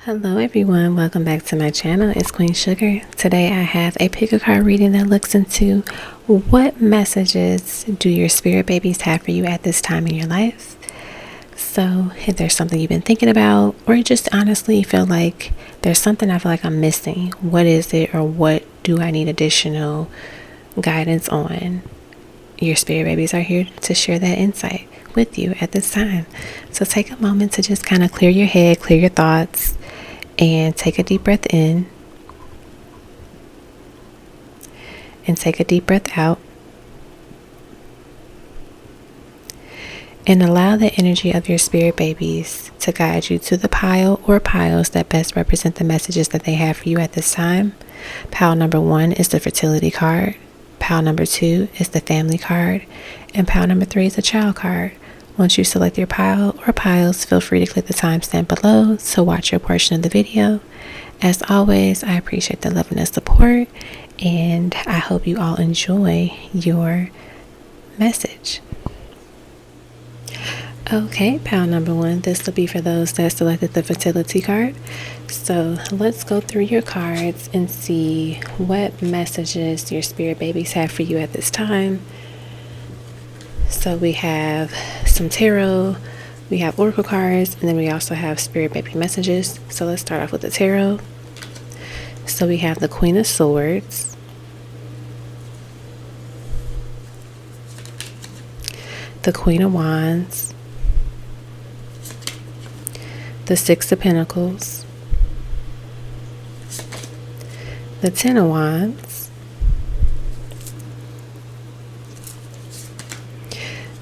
Hello everyone, welcome back to my channel. It's Queen Sugar. Today I have a pick a card reading that looks into what messages do your spirit babies have for you at this time in your life. So if there's something you've been thinking about, or you just honestly feel like there's something I feel like I'm missing, what is it, or what do I need additional guidance on? Your spirit babies are here to share that insight with you at this time. So take a moment to just kind of clear your head, clear your thoughts, and take a deep breath in and take a deep breath out, and allow the energy of your spirit babies to guide you to the pile or piles that best represent the messages that they have for you at this time. Pile number 1 is the fertility card, pile number 2 is the family card, and pile number 3 is the child card. Once you select your pile or piles, feel free to click the timestamp below to watch your portion of the video. As always, I appreciate the love and the support, and I hope you all enjoy your message. Okay, pile number 1, this will be for those that selected the fertility card. So let's go through your cards and see what messages your spirit babies have for you at this time. So we have some tarot, we have oracle cards, and then we also have spirit baby messages. So let's start off with the tarot. So we have the Queen of Swords, the Queen of Wands, the Six of Pentacles, the Ten of Wands,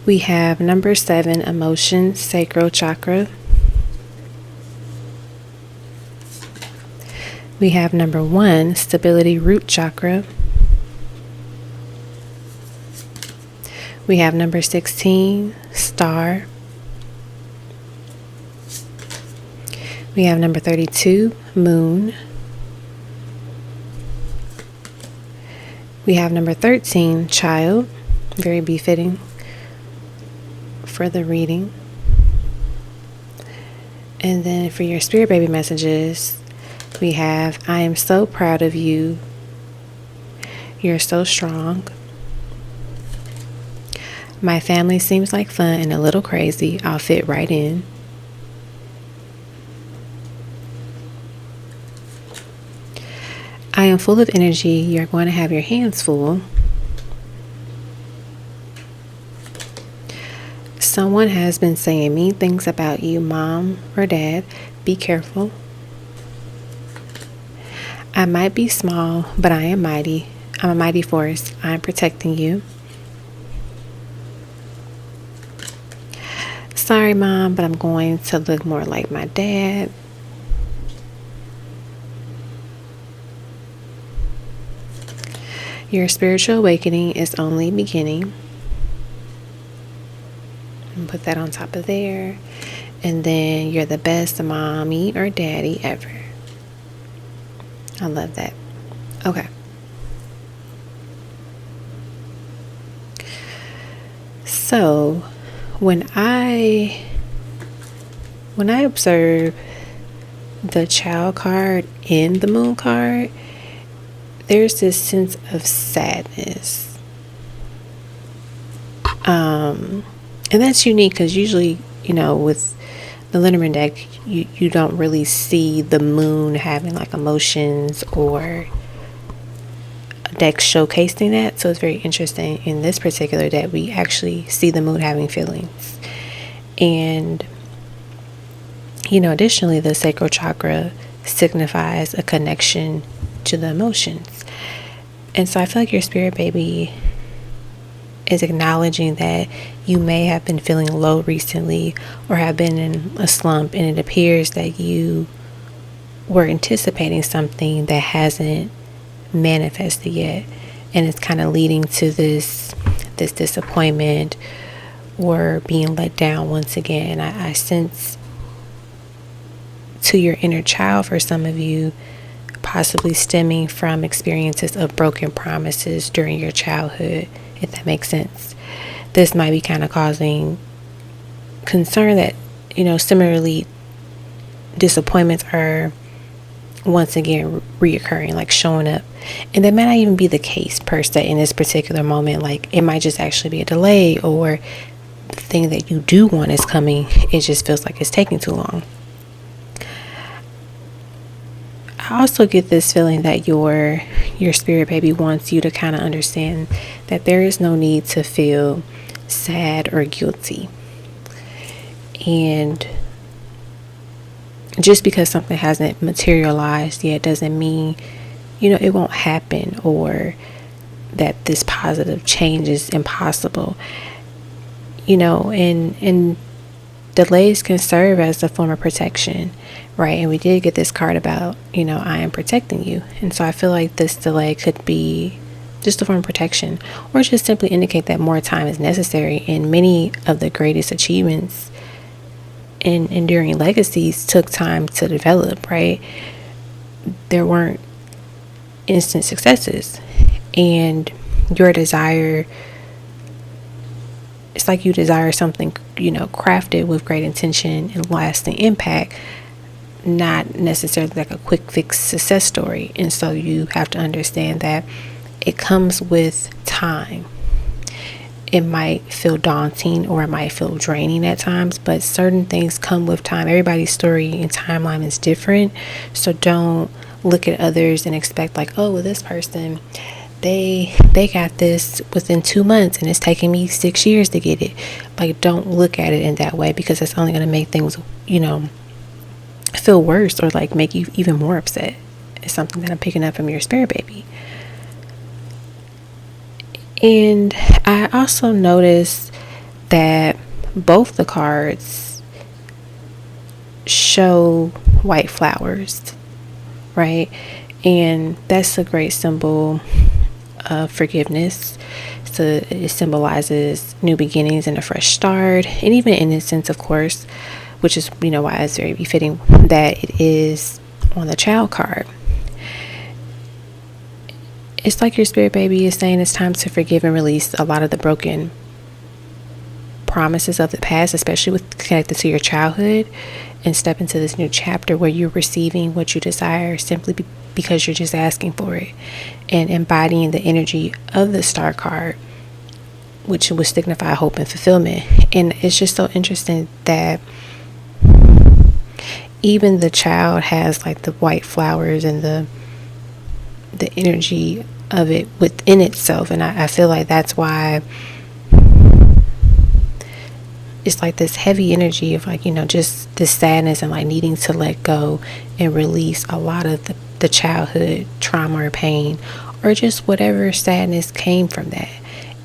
we have number 7, emotion, sacral chakra. We have number 1, stability, root chakra. We have number 16, star. We have number 32, moon. We have number 13, child, very befitting for the reading. And then for your spirit baby messages, we have, I am so proud of you. You're so strong. My family seems like fun and a little crazy. I'll fit right in. I am full of energy. You're going to have your hands full. Someone has been saying mean things about you, mom or dad. Be careful. I might be small, but I am mighty. I'm a mighty force. I'm protecting you. Sorry, mom, but I'm going to look more like my dad. Your spiritual awakening is only beginning. And put that on top of there. And then you're the best mommy or daddy ever. I love that. Okay. So when I observe the child card and the moon card, there's this sense of sadness. And that's unique because usually, with the Lenormand deck, you don't really see the moon having like emotions or a deck showcasing that. So it's very interesting in this particular deck, we actually see the moon having feelings. And, additionally, the sacral chakra signifies a connection to the emotions. And so I feel like your spirit baby is acknowledging that you may have been feeling low recently or have been in a slump, and it appears that you were anticipating something that hasn't manifested yet, and it's kind of leading to this disappointment or being let down once again. I sense to your inner child for some of you, possibly stemming from experiences of broken promises during your childhood, if that makes sense. This might be kind of causing concern that, similarly disappointments are once again reoccurring, like showing up. And that may not even be the case per se in this particular moment. Like it might just actually be a delay, or the thing that you do want is coming, it just feels like it's taking too long. I also get this feeling that your spirit baby wants you to kind of understand that there is no need to feel sad or guilty. And just because something hasn't materialized yet doesn't mean, it won't happen, or that this positive change is impossible. And delays can serve as a form of protection, right? And we did get this card about, I am protecting you. And so I feel like this delay could be just a form of protection, or just simply indicate that more time is necessary. And many of the greatest achievements and enduring legacies took time to develop, right? There weren't instant successes. And your desire, it's like you desire something, crafted with great intention and lasting impact, not necessarily like a quick fix success story. And so you have to understand that it comes with time. It might feel daunting, or it might feel draining at times, but certain things come with time. Everybody's story and timeline is different. So don't look at others and expect like, oh, well, this person, they got this within 2 months and it's taking me 6 years to get it. Like, don't look at it in that way, because it's only going to make things, feel worse, or like make you even more upset. It's something that I'm picking up from your spirit baby. And I also noticed that both the cards show white flowers, right? And that's a great symbol of forgiveness. So it symbolizes new beginnings and a fresh start. And even innocence, of course, which is, why it's very befitting that it is on the child card. It's like your spirit baby is saying it's time to forgive and release a lot of the broken promises of the past, especially with connected to your childhood, and step into this new chapter where you're receiving what you desire simply because you're just asking for it, and embodying the energy of the star card, which would signify hope and fulfillment. And it's just so interesting that even the child has like the white flowers and the energy of it within itself. And I feel like that's why it's like this heavy energy of like, just this sadness and like needing to let go and release a lot of the childhood trauma or pain, or just whatever sadness came from that,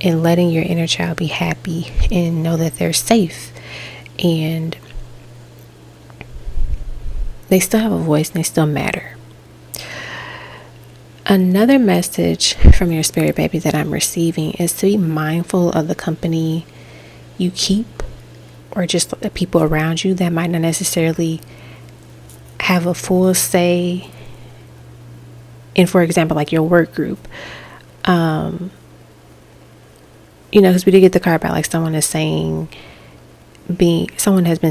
and letting your inner child be happy and know that they're safe and they still have a voice and they still matter. Another message from your spirit baby that I'm receiving is to be mindful of the company you keep, or just the people around you that might not necessarily have a full say in, for example, like your work group. Because we did get the card about like someone has been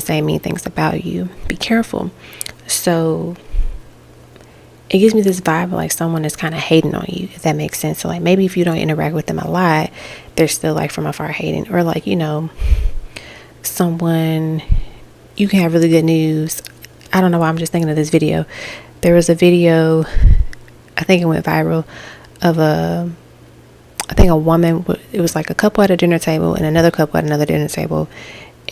saying mean things about you. Be careful. So it gives me this vibe of like someone is kind of hating on you, if that makes sense. So like maybe if you don't interact with them a lot, they're still like from afar hating, or like, someone, you can have really good news. I don't know why I'm just thinking of this video. There was a video, I think it went viral, of a woman, it was like a couple at a dinner table and another couple at another dinner table,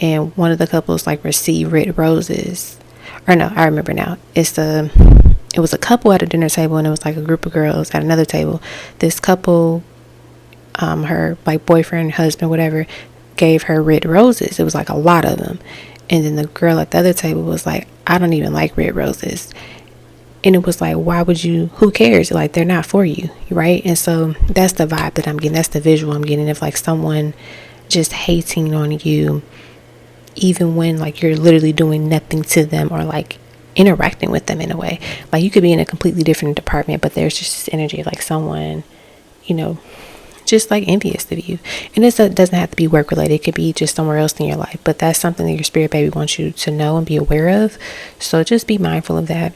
and one of the couples like received red roses. Or no, I remember now. It was a couple at a dinner table, and it was like a group of girls at another table. This couple, her like boyfriend, husband, whatever, gave her red roses. It was like a lot of them. And then the girl at the other table was like, I don't even like red roses. And it was like, why would you, who cares? Like, they're not for you, right? And so that's the vibe that I'm getting. That's the visual I'm getting of like someone just hating on you, even when like you're literally doing nothing to them, or like interacting with them in a way. Like you could be in a completely different department, but there's just this energy of like someone, just just like envious of you. And it doesn't have to be work related. It could be just somewhere else in your life, but that's something that your spirit baby wants you to know and be aware of. So just be mindful of that.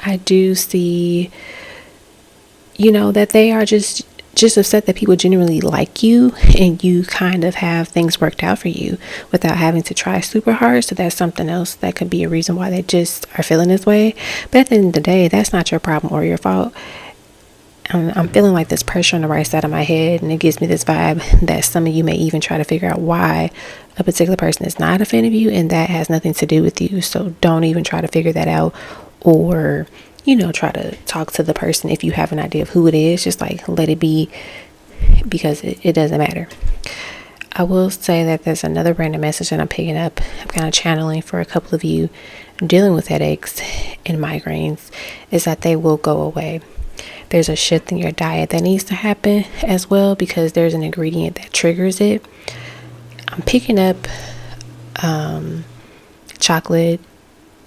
I do see, that they are just upset that people genuinely like you and you kind of have things worked out for you without having to try super hard. So that's something else that could be a reason why they just are feeling this way. But at the end of the day, that's not your problem or your fault. I'm feeling like this pressure on the right side of my head, and it gives me this vibe that some of you may even try to figure out why a particular person is not a fan of you, and that has nothing to do with you. So don't even try to figure that out, or try to talk to the person if you have an idea of who it is. Just like let it be, because it doesn't matter. I will say that there's another random message that I'm picking up. I'm kind of channeling for a couple of you dealing with headaches and migraines, is that they will go away. There's a shift in your diet that needs to happen as well, because there's an ingredient that triggers it. I'm picking up chocolate,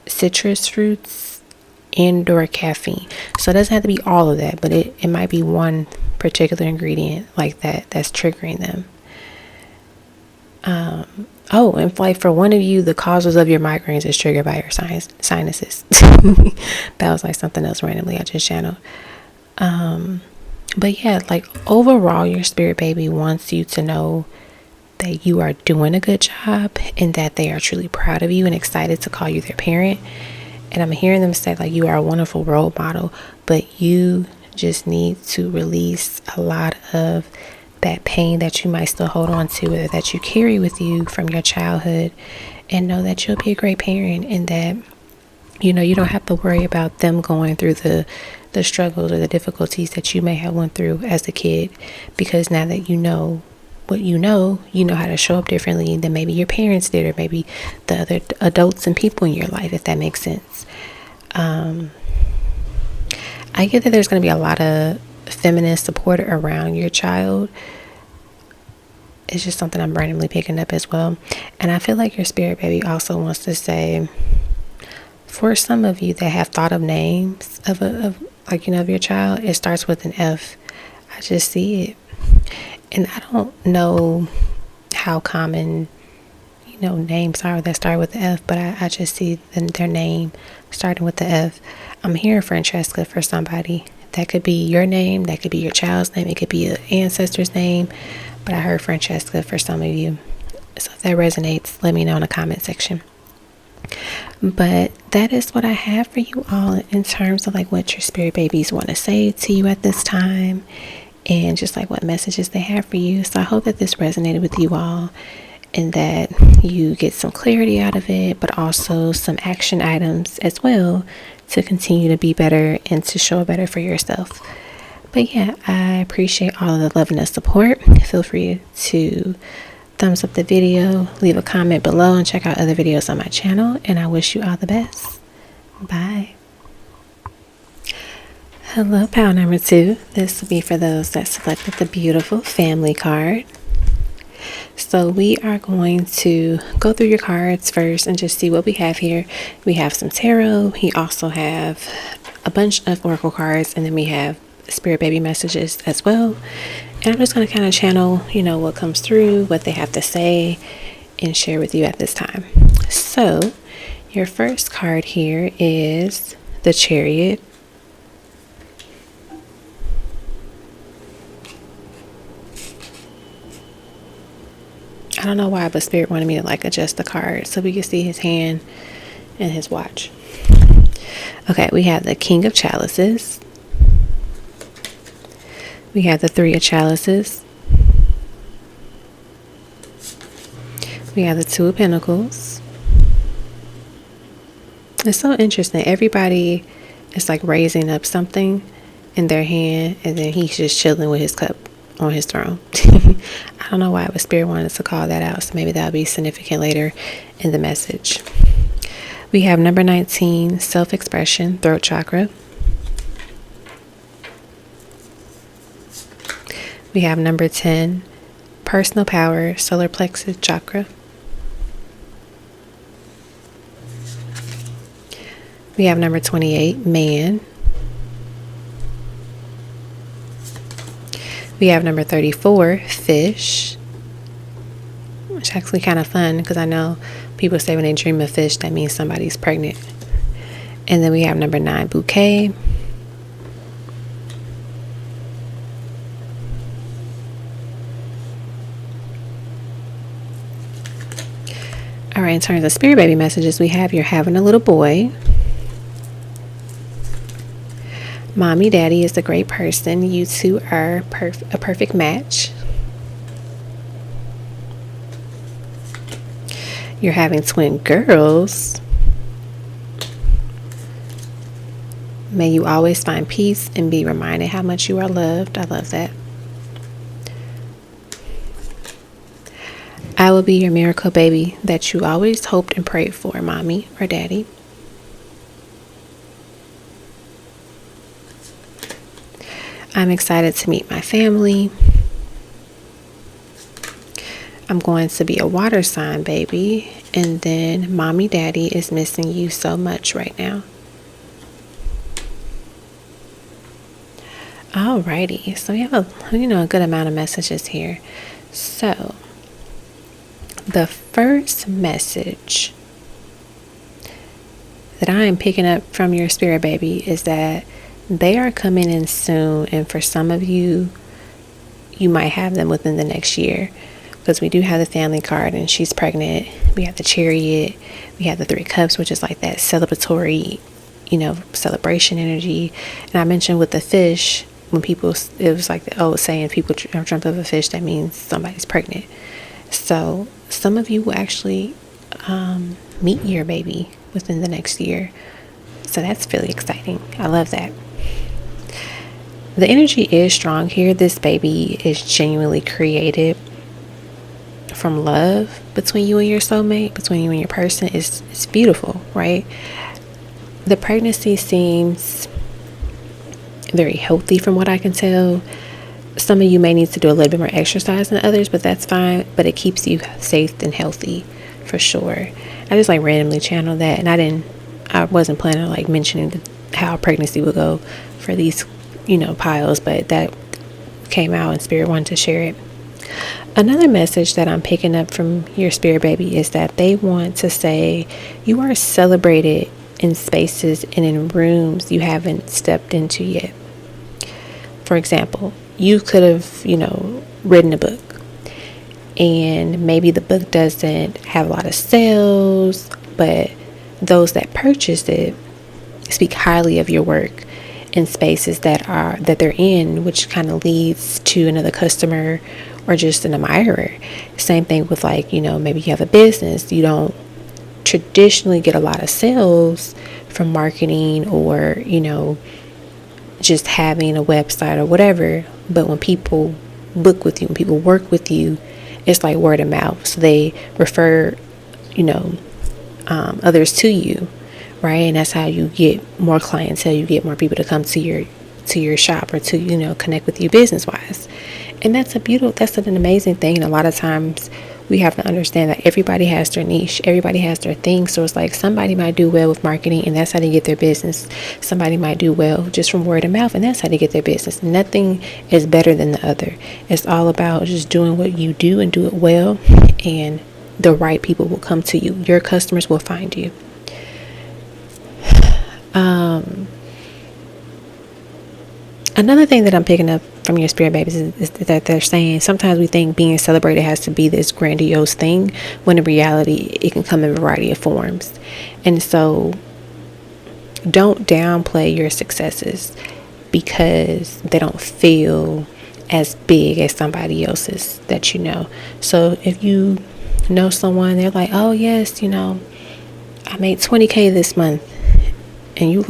citrus fruits, and/or caffeine. So it doesn't have to be all of that, but it might be one particular ingredient like that that's triggering them. And like for one of you, the causes of your migraines is triggered by your sinuses. That was like something else randomly I just channeled. But yeah, like overall, your spirit baby wants you to know that you are doing a good job and that they are truly proud of you and excited to call you their parent. And I'm hearing them say like you are a wonderful role model, but you just need to release a lot of that pain that you might still hold on to, or that you carry with you from your childhood, and know that you'll be a great parent, and that you don't have to worry about them going through the struggles or the difficulties that you may have went through as a kid, because now that you know what you know how to show up differently than maybe your parents did, or maybe the other adults and people in your life, if that makes sense. I get that there's going to be a lot of feminine support around your child. It's just something I'm randomly picking up as well. And I feel like your spirit baby also wants to say, for some of you that have thought of names of your child, it starts with an F. I just see it. And I don't know how common, names are that start with the F, but I just see their name starting with the F. I'm hearing Francesca for somebody. That could be your name. That could be your child's name. It could be an ancestor's name. But I heard Francesca for some of you. So if that resonates, let me know in the comment section. But that is what I have for you all in terms of like what your spirit babies want to say to you at this time, and just like what messages they have for you. So I hope that this resonated with you all, and that you get some clarity out of it, but also some action items as well to continue to be better and to show better for yourself. But yeah, I appreciate all of the love and the support. Feel free to thumbs up the video, leave a comment below, and check out other videos on my channel. And I wish you all the best. Bye. Hello, pile number 2. This will be for those that selected the beautiful family card. So we are going to go through your cards first and just see what we have here. We have some tarot. We also have a bunch of oracle cards, and then we have spirit baby messages as well. And I'm just going to kind of channel, what comes through, what they have to say, and share with you at this time. So your first card here is the Chariot. I don't know why, but Spirit wanted me to adjust the card so we can see his hand and his watch. Okay, we have the King of Chalices. We have the Three of Chalices. We have the Two of Pentacles. It's so interesting. Everybody is raising up something in their hand, and then he's just chilling with his cup on his throne. I don't know why, but Spirit wanted to call that out, so maybe that'll be significant later in the message. We have number 19, self-expression, throat chakra. We have number 10, personal power, solar plexus chakra. We have number 28, man. We We have number 34, fish, which is actually kind of fun because I know people say when they dream of fish, that means somebody's pregnant. And then we have number 9, bouquet. All right, in terms of spirit baby messages, we have you're having a little boy. Mommy, daddy is a great person. You two are a perfect match. You're having twin girls. May you always find peace and be reminded how much you are loved. I love that. I will be your miracle baby that you always hoped and prayed for, mommy or daddy. I'm excited to meet my family. I'm going to be a water sign, baby. And then mommy, daddy is missing you so much right now. Alrighty, so we have a good amount of messages here. So the first message that I am picking up from your spirit baby is that they are coming in soon, and for some of you, you might have them within the next year, because we do have the family card and she's pregnant. We have the chariot, we have the 3 cups, which is like that celebratory, celebration energy. And I mentioned with the fish, when people, it was like the old saying, people dreamt of a fish, that means somebody's pregnant. So some of you will actually meet your baby within the next year. So that's really exciting. I love that. The energy is strong here. This baby is genuinely created from love between you and your soulmate, between you and your person. It's beautiful, right? The pregnancy seems very healthy from what I can tell. Some of you may need to do a little bit more exercise than others, but that's fine. But it keeps you safe and healthy for sure. I just randomly channeled that, and I wasn't planning on mentioning how pregnancy would go for these, piles, but that came out and spirit wanted to share it. Another message that I'm picking up from your spirit baby is that they want to say you are celebrated in spaces and in rooms you haven't stepped into yet. For example, you could have, written a book, and maybe the book doesn't have a lot of sales, but those that purchased it speak highly of your work in spaces that they're in, which kind of leads to another customer or just an admirer. Same thing with maybe you have a business. You don't traditionally get a lot of sales from marketing or just having a website or whatever, but when people book with you, when people work with you, it's like word of mouth. So they refer others to you, right? And that's how you get more clientele. You get more people to come to your shop or to connect with you business wise. And that's an amazing thing. And a lot of times we have to understand that everybody has their niche, everybody has their thing. So it's somebody might do well with marketing, and that's how they get their business. Somebody might do well just from word of mouth, and that's how they get their business. Nothing is better than the other. It's all about just doing what you do and do it well, and the right people will come to you. Your customers will find you. Another thing that I'm picking up from your spirit babies is that they're saying sometimes we think being celebrated has to be this grandiose thing, when in reality it can come in a variety of forms. And so don't downplay your successes because they don't feel as big as somebody else's that you know. So if you know someone, they're like, oh yes, I made $20,000 this month, and you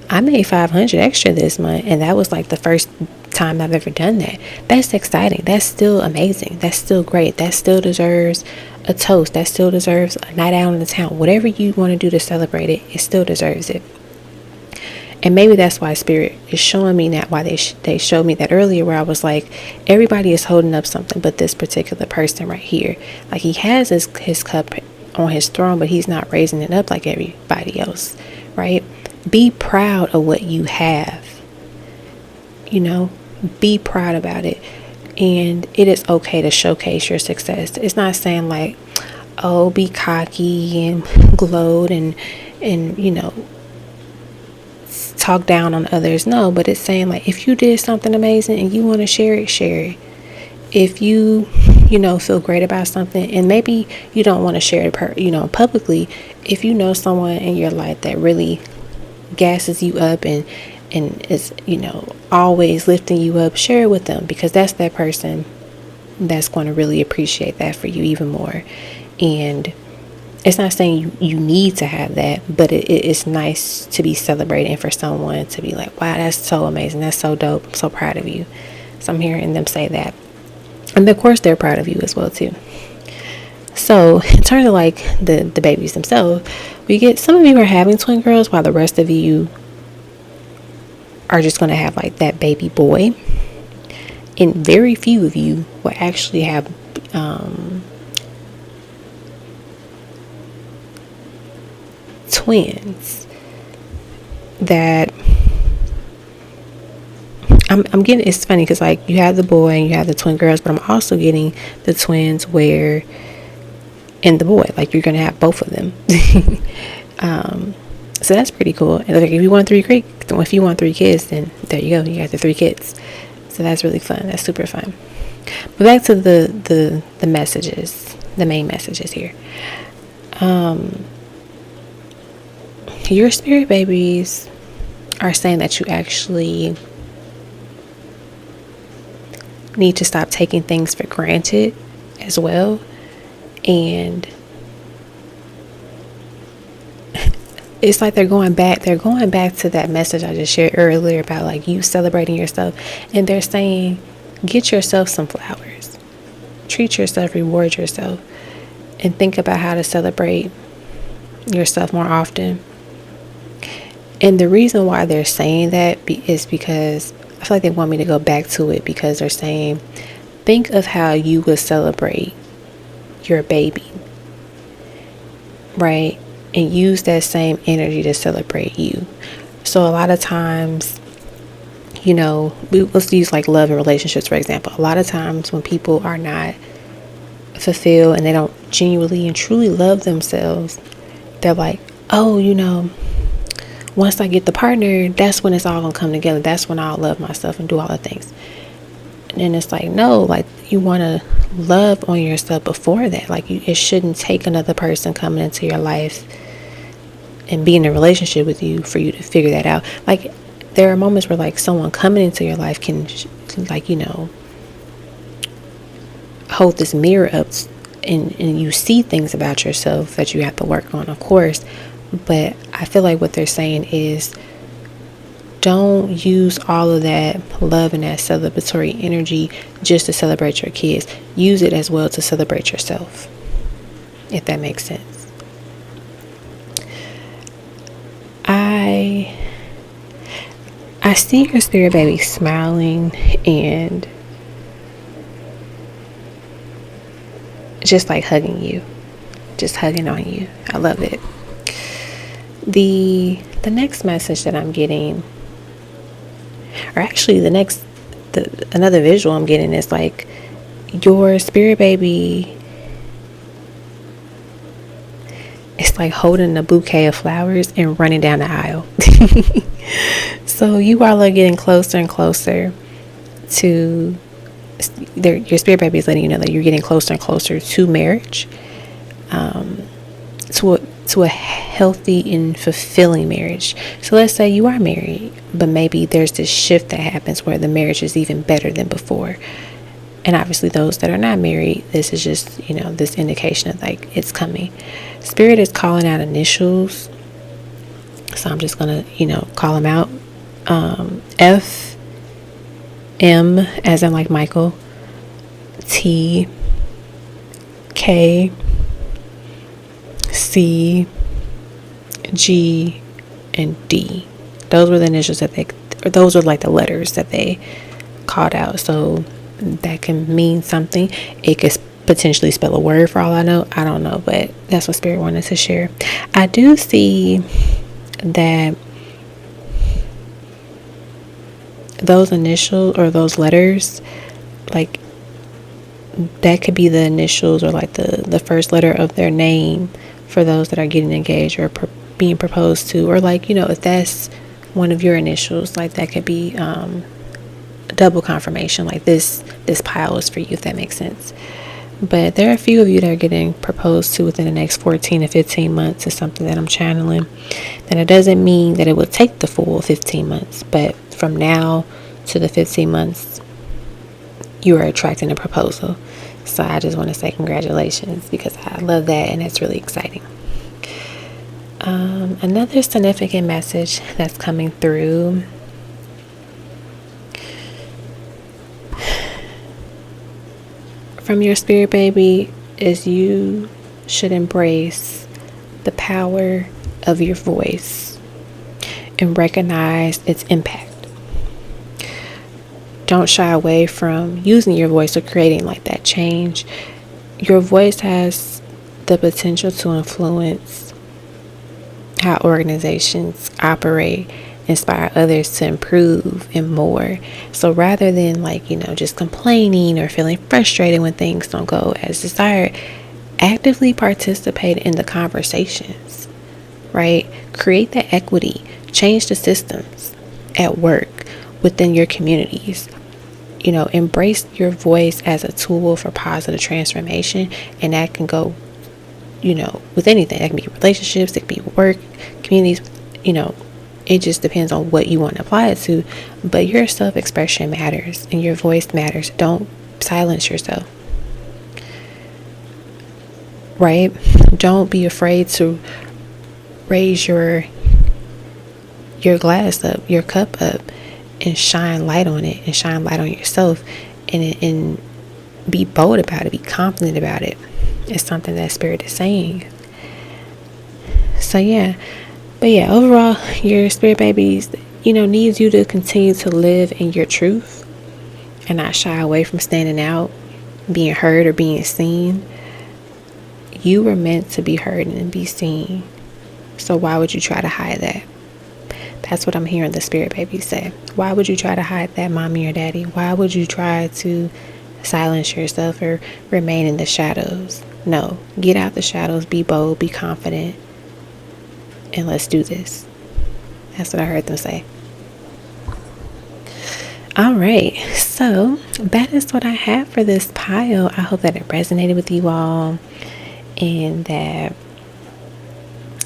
I made $500 extra this month, and that was the first time I've ever done that. That's exciting. That's still amazing. That's still great. That still deserves a toast. That still deserves a night out in the town. Whatever you want to do to celebrate it, it still deserves it. And maybe that's why Spirit is showing me that, why they showed me that earlier, where I was everybody is holding up something but this particular person right here. He has his cup on his throne, but he's not raising it up like everybody else, right? Be proud of what you have. Be proud about it. And it is okay to showcase your success. It's not saying like, oh, be cocky and gloat and talk down on others. No, but it's saying like, if you did something amazing and you want to share it, share it. If you feel great about something, and maybe you don't want to share it publicly, if you know someone in your life that really gasses you up and is always lifting you up, share it with them, because that's that person that's going to really appreciate that for you even more. And it's not saying you need to have that, but it's nice to be celebrated and for someone to be like, wow, that's so amazing, that's so dope, I'm so proud of you. So I'm hearing them say that, and of course they're proud of you as well too. So in terms of like the babies themselves, we get some of you are having twin girls, while the rest of you are just going to have like that baby boy, and very few of you will actually have twins. That I'm getting, it's funny because like you have the boy and you have the twin girls, but I'm also getting the twins where and the boy, like you're gonna have both of them. So that's pretty cool. And like if you want three kids, then there you go, you got the 3 kids. So that's really fun. That's super fun. But back to the messages, the main messages here. Your spirit babies are saying that you actually need to stop taking things for granted as well. And it's like they're going back to that message I just shared earlier about like you celebrating yourself. And they're saying, get yourself some flowers, treat yourself, reward yourself, and think about how to celebrate yourself more often. And the reason why they're saying that is because I feel like they want me to go back to it, because they're saying, think of how you would celebrate your baby, right? And use that same energy to celebrate you. So a lot of times, let's use like love and relationships, for example. A lot of times when people are not fulfilled and they don't genuinely and truly love themselves, they're like, oh, once I get the partner, that's when it's all gonna come together. That's when I'll love myself and do all the things. And then it's like, no, like you want to love on yourself before that. Like it shouldn't take another person coming into your life and be in a relationship with you for you to figure that out. Like there are moments where like someone coming into your life can like, hold this mirror up and you see things about yourself that you have to work on, of course. But I feel like what they're saying is, don't use all of that love and that celebratory energy just to celebrate your kids. Use it as well to celebrate yourself, if that makes sense. I see your spirit baby smiling and just like hugging you, just hugging on you. I love it. The next message that I'm getting, or actually another visual I'm getting, is like your spirit baby, it's like holding a bouquet of flowers and running down the aisle. So you all are getting closer and closer to your spirit baby is letting you know that you're getting closer and closer to marriage, to a healthy and fulfilling marriage. So let's say you are married, but maybe there's this shift that happens where the marriage is even better than before. And obviously those that are not married, this is just, this indication of like it's coming. Spirit is calling out initials. So I'm just going to, call them out. F, M, as in like Michael, T, K, C, G, and D. Those were the initials those were like the letters that they called out. So that can mean something. It could potentially spell a word for all I know. I don't know, but that's what Spirit wanted to share. I do see that those initials or those letters, like that could be the initials or like the first letter of their name for those that are getting engaged or being proposed to, or like, you know, if that's one of your initials, like that could be double confirmation, like this pile is for you, if that makes sense. But there are a few of you that are getting proposed to within the next 14 to 15 months is something that I'm channeling. Then it doesn't mean that it will take the full 15 months, but from now to the 15 months, you are attracting a proposal. So I just want to say congratulations, because I love that and it's really exciting. Another significant message that's coming through from your spirit baby is you should embrace the power of your voice and recognize its impact. Don't shy away from using your voice or creating like that change. Your voice has the potential to influence how organizations operate, inspire others to improve, and more. So rather than like, you know, just complaining or feeling frustrated when things don't go as desired, actively participate in the conversations, right? Create that equity, change the systems at work, within your communities. You know, embrace your voice as a tool for positive transformation, and that can go, you know, with anything. That can be relationships, it can be work, communities, you know, it just depends on what you want to apply it to. But your self-expression matters and your voice matters. Don't silence yourself, right? Don't be afraid to raise your glass up, your cup up, and shine light on it, and shine light on yourself, and be bold about it, be confident about it. It's something that Spirit is saying. So yeah, but yeah, overall, your spirit babies, you know, needs you to continue to live in your truth and not shy away from standing out, being heard or being seen. You were meant to be heard and be seen. So why would you try to hide that? That's what I'm hearing the spirit babies say. Why would you try to hide that, mommy or daddy? Why would you try to silence yourself or remain in the shadows? No, get out the shadows, be bold, be confident, and let's do this. That's what I heard them say. All right, so that is what I have for this pile. I hope that it resonated with you all and that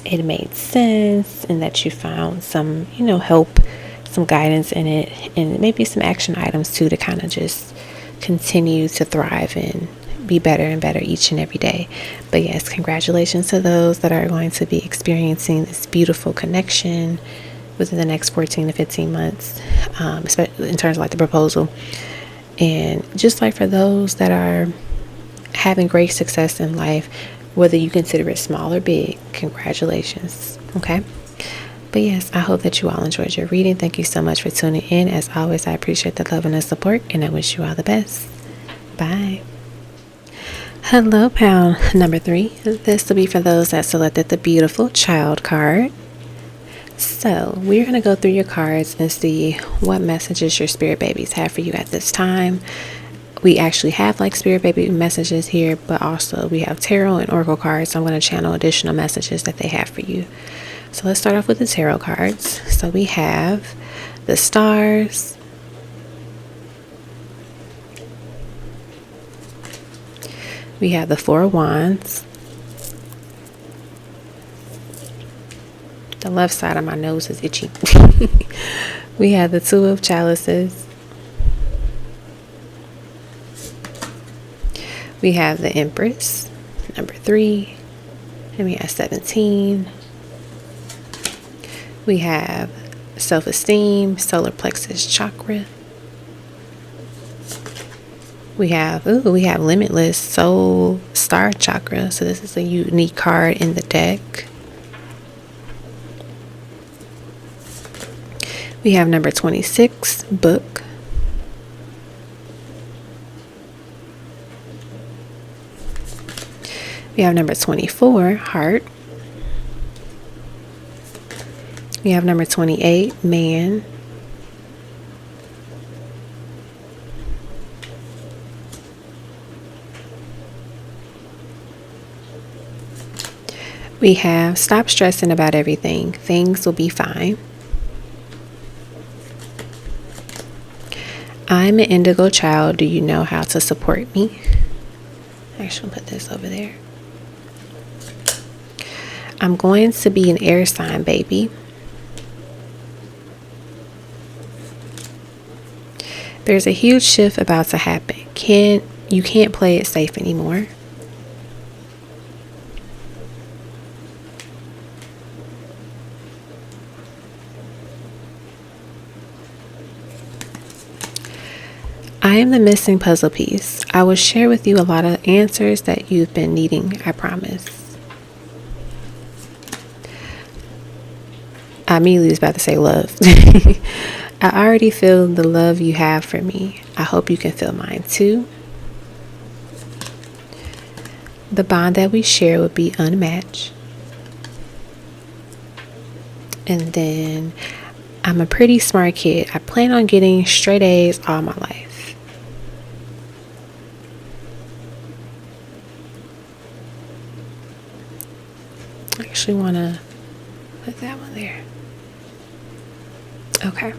it made sense and that you found some, you know, help, some guidance in it, and maybe some action items too to kind of just continue to thrive and be better and better each and every day. But yes, congratulations to those that are going to be experiencing this beautiful connection within the next 14 to 15 months, especially in terms of like the proposal. And just like for those that are having great success in life, whether you consider it small or big, congratulations. Okay. But yes, I hope that you all enjoyed your reading. Thank you so much for tuning in. As always, I appreciate the love and the support, and I wish you all the best. Bye. Hello, pal number 3. This will be for those that selected the beautiful child card. So we're going to go through your cards and see what messages your spirit babies have for you at this time. We actually have like spirit baby messages here, but also we have tarot and oracle cards. So I'm going to channel additional messages that they have for you. So let's start off with the tarot cards. So we have the stars, we have the 4 of wands. The left side of my nose is itchy. We have the 2 of chalices. We have the Empress, number 3, and we have 17. We have self-esteem, solar plexus chakra. We have limitless soul star chakra. So this is a unique card in the deck. We have number 26, book. We have number 24, heart. We have number 28, man. We have stop stressing about everything. Things will be fine. I'm an indigo child. Do you know how to support me? Actually, I'll put this over there. I'm going to be an air sign, baby. There's a huge shift about to happen. You can't play it safe anymore. I am the missing puzzle piece. I will share with you a lot of answers that you've been needing, I promise. I immediately was about to say love. I already feel the love you have for me. I hope you can feel mine too. The bond that we share would be unmatched. And then I'm a pretty smart kid. I plan on getting straight A's all my life. I actually want to put that one there. Okay.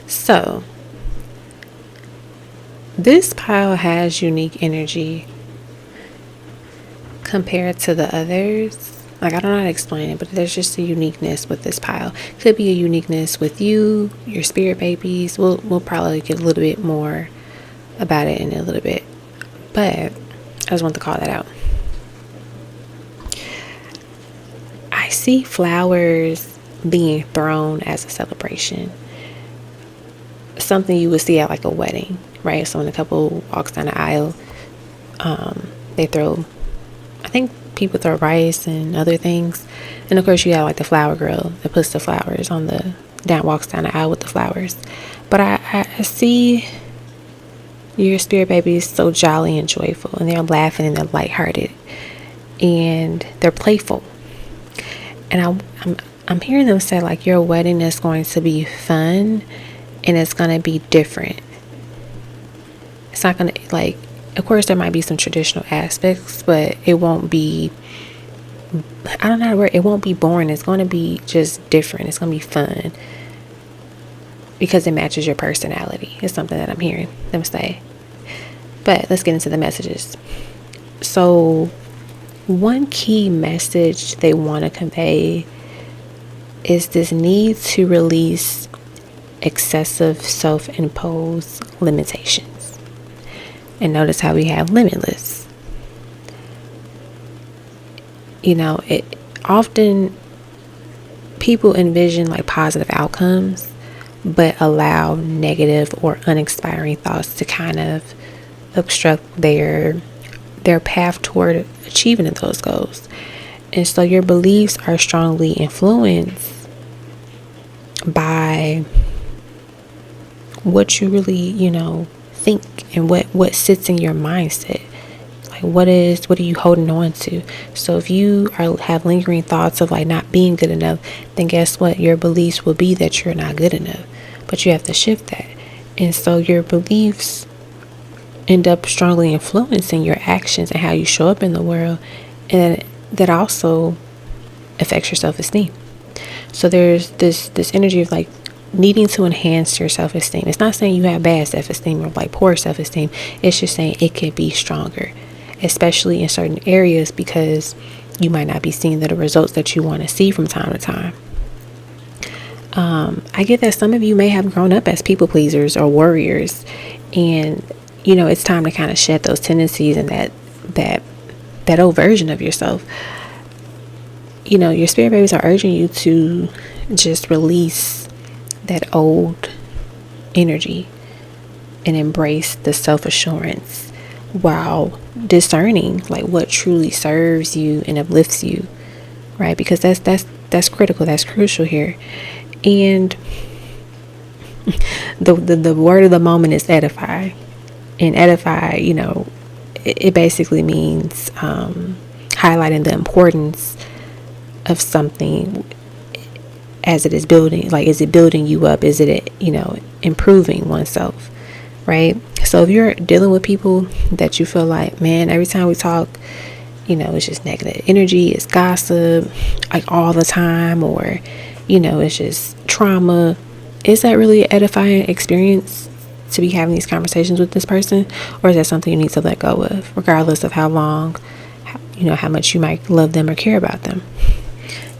So, this pile has unique energy compared to the others. Like, I don't know how to explain it, but there's just a uniqueness with this pile. Could be a uniqueness with you, your spirit babies. We'll probably get a little bit more about it in a little bit. But I just want to call that out. I see flowers being thrown as a celebration. Something you would see at like a wedding, right? So when a couple walks down the aisle, they throw, I think people throw rice and other things. And of course you have like the flower girl that puts the flowers on walks down the aisle with the flowers. But I see your spirit baby is so jolly and joyful, and they're laughing and they're lighthearted and they're playful. And I'm hearing them say like your wedding is going to be fun and it's going to be different. It's not going to, like, of course there might be some traditional aspects, but it won't be, I don't know how to word, it won't be boring. It's going to be just different. It's going to be fun because it matches your personality. It's something that I'm hearing them say. But let's get into the messages. So one key message they want to convey is this need to release excessive self-imposed limitations. And notice how we have limitless. You know, it often people envision like positive outcomes, but allow negative or uninspiring thoughts to kind of obstruct their path toward achieving those goals. And so your beliefs are strongly influenced by what you really, think, and what sits in your mindset. Like what are you holding on to? So if you have lingering thoughts of like not being good enough, then guess what? Your beliefs will be that you're not good enough. But you have to shift that. And so your beliefs end up strongly influencing your actions and how you show up in the world, and that also affects your self-esteem. So there's this energy of like needing to enhance your self-esteem. It's not saying you have bad self-esteem or like poor self-esteem. It's just saying it could be stronger, especially in certain areas, because you might not be seeing the results that you want to see from time to time. I get that some of you may have grown up as people pleasers or warriors, and it's time to kind of shed those tendencies and that old version of yourself. Your spirit babies are urging you to just release that old energy and embrace the self-assurance while discerning like what truly serves you and uplifts you, right? Because that's critical, that's crucial here. And the word of the moment is edify. And edify, it basically means highlighting the importance of something as it is building. Like, is it building you up? Is it, improving oneself, right? So if you're dealing with people that you feel like, man, every time we talk, it's just negative energy, it's gossip, like all the time, or, it's just trauma, is that really an edifying experience to be having these conversations with this person? Or is that something you need to let go of, regardless of how long, how much you might love them or care about them?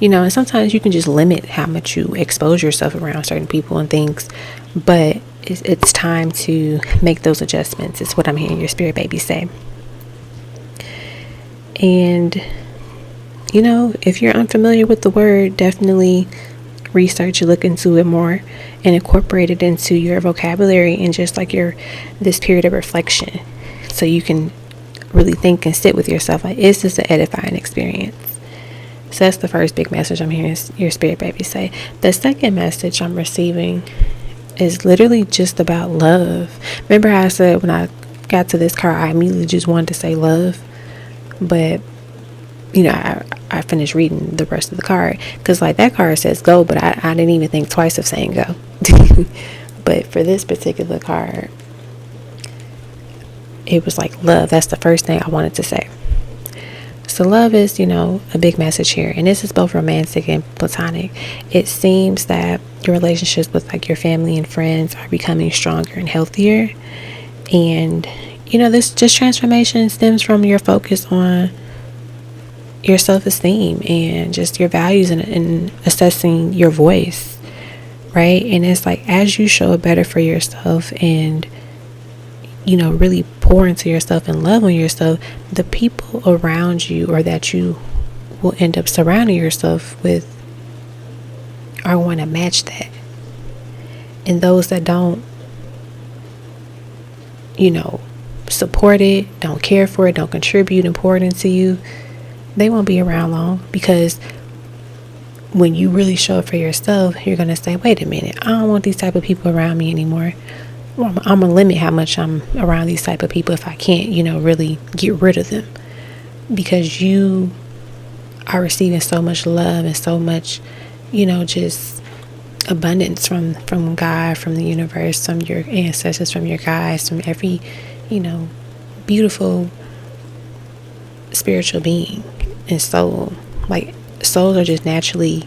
And sometimes you can just limit how much you expose yourself around certain people and things, but it's time to make those adjustments. It's what I'm hearing your spirit baby say. And, if you're unfamiliar with the word, definitely research, look into it more, and incorporate it into your vocabulary, and just like this period of reflection, so you can really think and sit with yourself, like, is this an edifying experience? So that's the first big message I'm hearing your spirit baby say. The second message I'm receiving is literally just about love. Remember how I said when I got to this card, I immediately just wanted to say love, but I finished reading the rest of the card, because like that card says go, but I didn't even think twice of saying go. But for this particular card, it was like love. That's the first thing I wanted to say. So love is, a big message here. And this is both romantic and platonic. It seems that your relationships with like your family and friends are becoming stronger and healthier. And, this just transformation stems from your focus on your self-esteem and just your values, and assessing your voice, right? And it's like, as you show up better for yourself and really pour into yourself and love on yourself, the people around you, or that you will end up surrounding yourself with, are going to match that. And those that don't support it, don't care for it, don't contribute and pour it into you, they won't be around long. Because when you really show up for yourself, you're going to say, wait a minute, I don't want these type of people around me anymore. I'm going to limit how much I'm around these type of people if I can't, really get rid of them. Because you are receiving so much love and so much, just abundance from God, from the universe, from your ancestors, from your guides, from every, beautiful spiritual being and soul. Like, souls are just naturally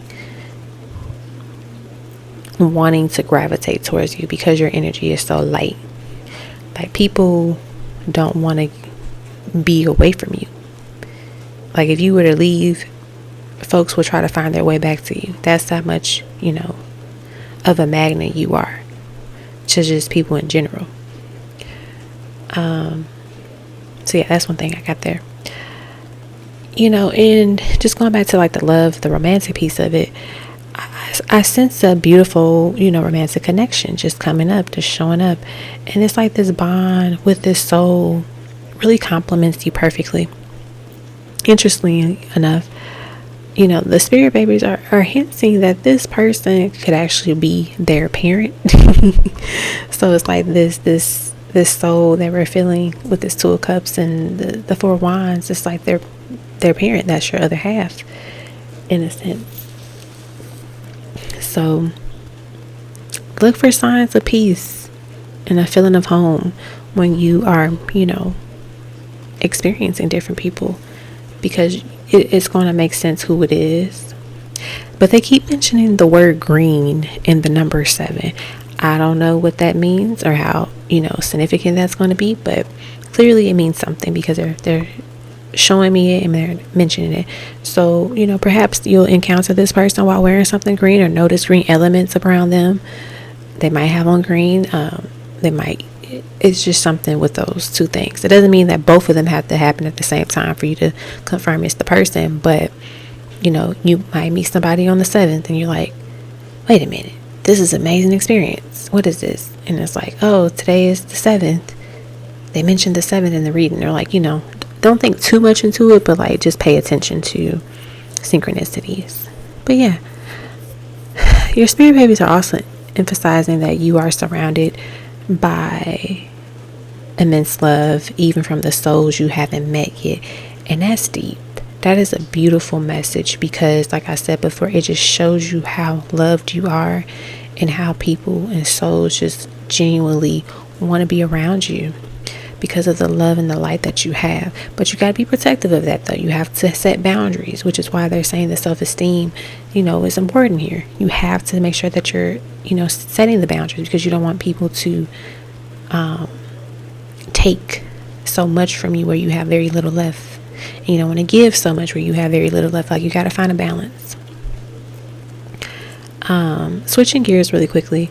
wanting to gravitate towards you because your energy is so light. Like, people don't want to be away from you. Like, if you were to leave, folks will try to find their way back to you. That's how much, of a magnet you are to just people in general. So yeah, that's one thing I got there. And just going back to like the love, the romantic piece of it, I sense a beautiful, romantic connection just coming up, just showing up. And it's like this bond with this soul really complements you perfectly. Interestingly enough, the spirit babies are hinting that this person could actually be their parent. So it's like this soul that we're feeling with this Two of Cups and the Four of Wands. It's like their parent. That's your other half, in a sense. So look for signs of peace and a feeling of home when you are, experiencing different people, because it's going to make sense who it is. But they keep mentioning the word green in the number 7. I don't know what that means or how, significant that's going to be, but clearly it means something, because they're showing me it and they're mentioning it. So, perhaps you'll encounter this person while wearing something green, or notice green elements around them. They might have on green. It's just something with those two things. It doesn't mean that both of them have to happen at the same time for you to confirm it's the person, but you might meet somebody on the 7th and you're like, wait a minute, this is an amazing experience. What is this? And it's like, oh, today is the 7th. They mentioned the 7th in the reading. They're like, don't think too much into it, but like just pay attention to synchronicities. But yeah, your spirit babies are also emphasizing that you are surrounded by immense love, even from the souls you haven't met yet. And that's deep. That is a beautiful message, because like I said before, it just shows you how loved you are and how people and souls just genuinely want to be around you because of the love and the light that you have. But you got to be protective of that, though. You have to set boundaries, which is why they're saying the self-esteem, is important here. You have to make sure that you're, setting the boundaries, because you don't want people to take so much from you where you have very little left. And you don't want to give so much where you have very little left. Like, you got to find a balance. Switching gears really quickly,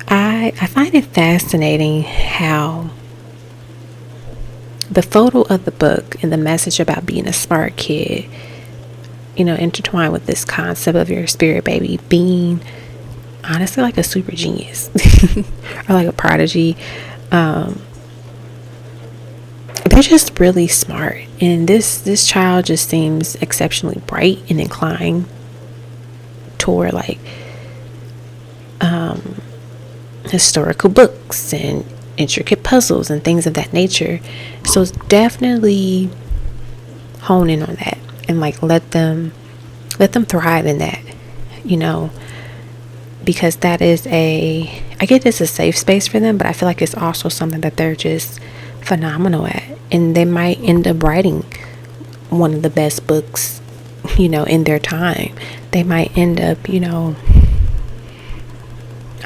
I find it fascinating how the photo of the book and the message about being a smart kid, intertwined with this concept of your spirit baby being honestly like a super genius or like a prodigy. They're just really smart, and this child just seems exceptionally bright and inclined toward like historical books and intricate puzzles and things of that nature. So definitely hone in on that and like let them thrive in that, because that is I get it's a safe space for them, but I feel like it's also something that they're just phenomenal at, and they might end up writing one of the best books, in their time. They might end up, I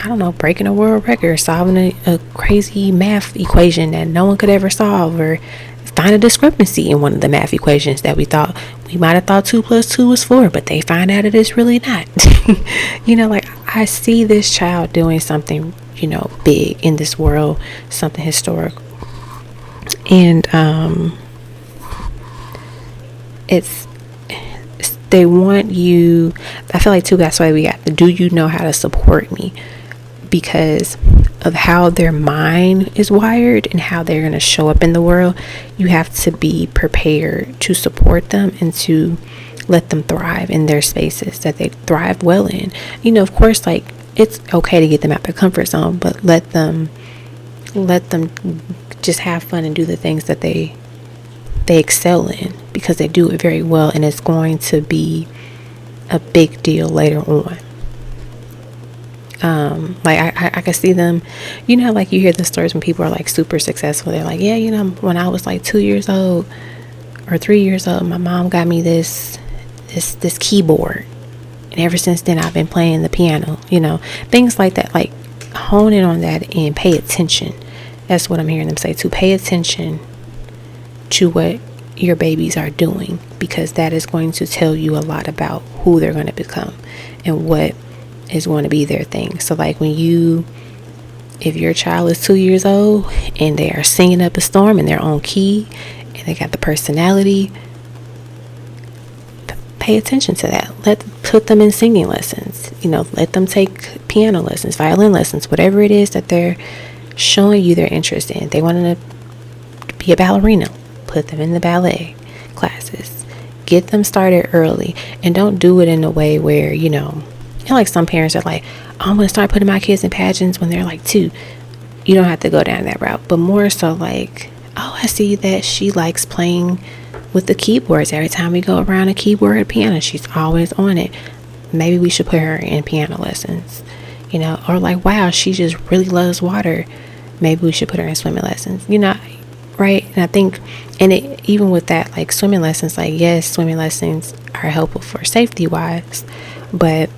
don't know, breaking a world record, solving a crazy math equation that no one could ever solve, or find a discrepancy in one of the math equations that we might have thought 2 + 2 was 4, but they find out it is really not. Like, I see this child doing something, big in this world, something historic. And they want you, I feel like too, that's why we got the do you know how to support me, because of how their mind is wired and how they're going to show up in the world. You have to be prepared to support them and to let them thrive in their spaces that they thrive well in. Of course, like, it's okay to get them out their comfort zone, but let them just have fun and do the things that they excel in, because they do it very well, and it's going to be a big deal later on. Like I can see them, like you hear the stories when people are like super successful. They're like, yeah, when I was like 2 years old or 3 years old, my mom got me this keyboard, and ever since then I've been playing the piano, things like that. Like, hone in on that and pay attention. That's what I'm hearing them say, to pay attention to what your babies are doing, because that is going to tell you a lot about who they're going to become and what is going to be their thing. So like, if your child is 2 years old and they are singing up a storm in their own key and they got the personality, pay attention to that. Put them in singing lessons, let them take piano lessons, violin lessons, whatever it is that they're showing you their interest in. They want to be a ballerina, put them in the ballet classes. Get them started early, and don't do it in a way where, like some parents are like, oh, I'm going to start putting my kids in pageants when they're like 2. You don't have to go down that route, but more so like, oh, I see that she likes playing with the keyboards. Every time we go around a keyboard or piano, she's always on it. Maybe we should put her in piano lessons, or like, wow, she just really loves water. Maybe we should put her in swimming lessons, right? And I think, even with that, like swimming lessons, like, yes, swimming lessons are helpful for safety wise, but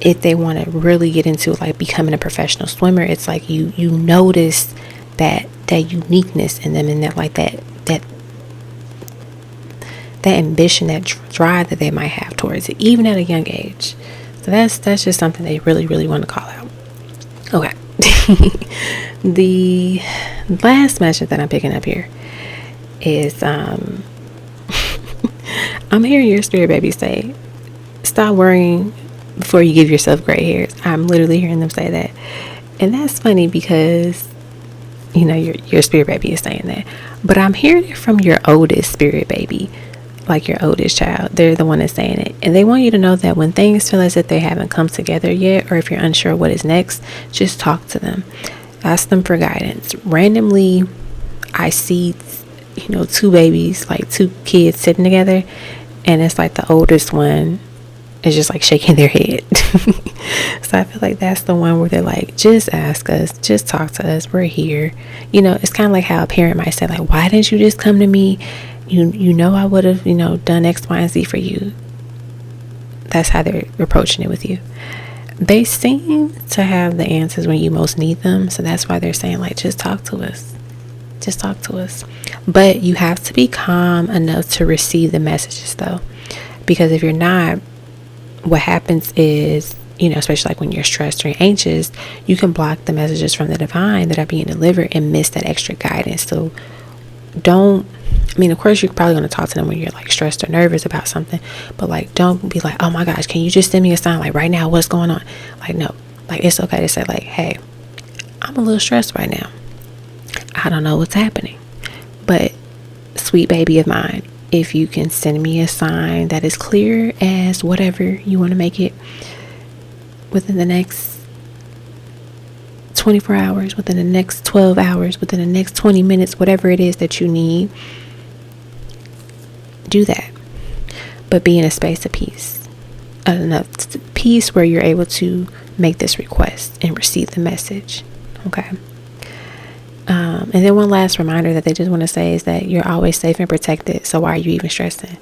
if they want to really get into like becoming a professional swimmer, it's like you notice that uniqueness in them, and that like that ambition, that drive that they might have towards it, even at a young age. So that's just something they really, really want to call out. Okay. The last message that I'm picking up here is I'm hearing your spirit baby say, stop worrying before you give yourself gray hairs. I'm literally hearing them say that. And that's funny because your spirit baby is saying that, but I'm hearing it from your oldest spirit baby, like your oldest child. They're the one that's saying it, and they want you to know that when things feel as if they haven't come together yet, or if you're unsure what is next, just talk to them, ask them for guidance. Randomly, I see 2 babies, like 2 kids sitting together, and it's like the oldest one is just like shaking their head. So I feel like that's the one where they're like, just ask us, just talk to us, we're here. You know, it's kind of like how a parent might say, like, why didn't you just come to me? You know I would have, done X, Y, and Z for you. That's how they're approaching it with you. They seem to have the answers when you most need them. So that's why they're saying, like, just talk to us. Just talk to us. But you have to be calm enough to receive the messages, though. Because if you're not, what happens is, especially like when you're stressed or anxious, you can block the messages from the divine that are being delivered and miss that extra guidance. So of course you're probably going to talk to them when you're like stressed or nervous about something, but like, don't be like, oh my gosh, can you just send me a sign like right now, what's going on? Like, no, like, it's okay to say like, hey, I'm a little stressed right now. I don't know what's happening, but sweet baby of mine, if you can send me a sign that is clear as whatever you want to make it within the next 24 hours, within the next 12 hours, within the next 20 minutes, whatever it is that you need, do that. But be in a space of peace, enough peace where you're able to make this request and receive the message. Okay. And then one last reminder that they just want to say is that you're always safe and protected. So why are you even stressing?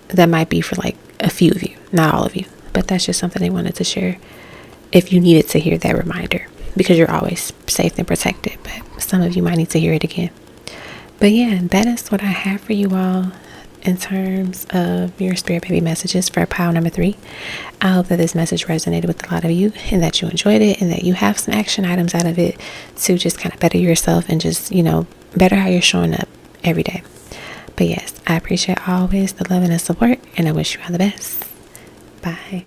That might be for like a few of you, not all of you, but that's just something they wanted to share if you needed to hear that reminder, because you're always safe and protected. But some of you might need to hear it again. But yeah, that is what I have for you all in terms of your spirit baby messages for pile number 3. I hope that this message resonated with a lot of you and that you enjoyed it and that you have some action items out of it to just kind of better yourself and just, better how you're showing up every day. But yes, I appreciate always the love and the support, and I wish you all the best. Bye.